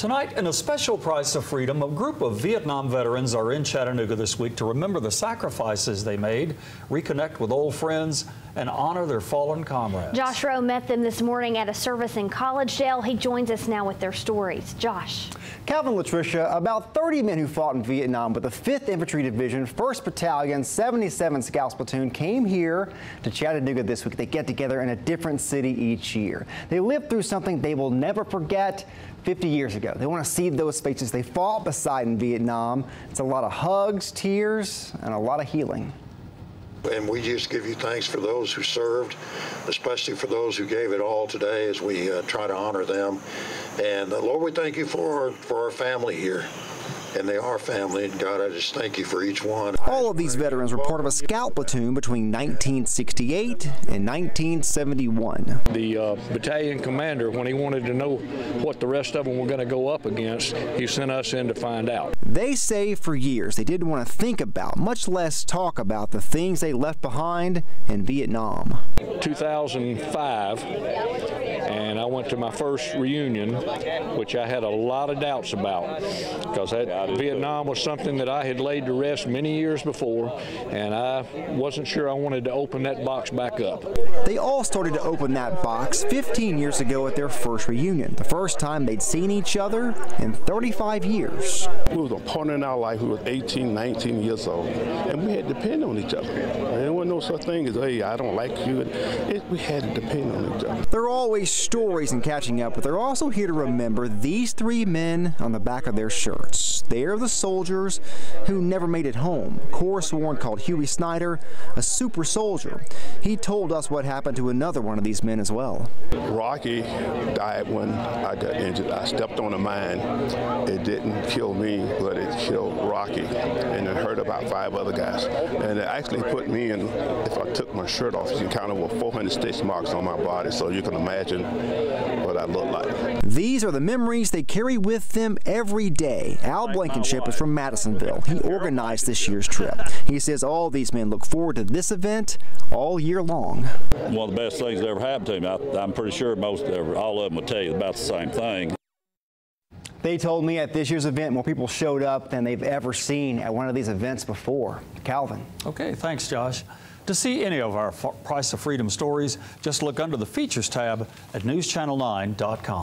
Tonight, in a special Price of Freedom, a group of Vietnam veterans are in Chattanooga this week to remember the sacrifices they made, reconnect with old friends, and honor their fallen comrades. Josh Rowe met them this morning at a service in Collegedale. He joins us now with their stories. Josh. Calvin, Latricia, about 30 men who fought in Vietnam with the 5th Infantry Division, 1st Battalion, 77 Scouts Platoon came here to Chattanooga this week. They get together in a different city each year. They lived through something they will never forget 50 years ago. They want to see those spaces they fought beside in Vietnam. It's a lot of hugs, tears, and a lot of healing. And we just give you thanks for those who served, especially for those who gave it all today as we try to honor them. And Lord, we thank you for our family here. And they are family, and God, I just thank you for each one. All of these veterans were part of a scout platoon between 1968 and 1971. The battalion commander, when he wanted to know what the rest of them were going to go up against, he sent us in to find out. They say for years they didn't want to think about, much less talk about, the things they left behind in Vietnam. 2005, and I went to my first reunion, which I had a lot of doubts about, because Vietnam was something that I had laid to rest many years before, and I wasn't sure I wanted to open that box back up. They all started to open that box 15 years ago at their first reunion, the first time they'd seen each other in 35 years. We was a partner in our life. We was 18, 19 years old, and we had to depend on each other. There wasn't no such thing as, hey, I don't like you. We had to depend on each other. There are always stories and catching up, but they're also here to remember these 3 men on the back of their shirts. They're the soldiers who never made it home. Corps Sworn called Huey Snyder a super soldier. He told us what happened to another one of these men as well. Rocky died when I got injured. I stepped on a mine. It didn't kill me, but it killed Rocky, and it hurt about 5 other guys. And it actually put me in, if I took my shirt off, you kind of with 400 stitch marks on my body, so you can imagine what I look like. These are the memories they carry with them every day. Al Blankenship is from Madisonville. He organized this year's trip. He says all these men look forward to this event all year long. One of the best things that ever happened to me. I'm pretty sure all of them would tell you about the same thing. They told me at this year's event more people showed up than they've ever seen at one of these events before. Calvin. Okay, thanks, Josh. To see any of our Price of Freedom stories, just look under the Features tab at NewsChannel9.com.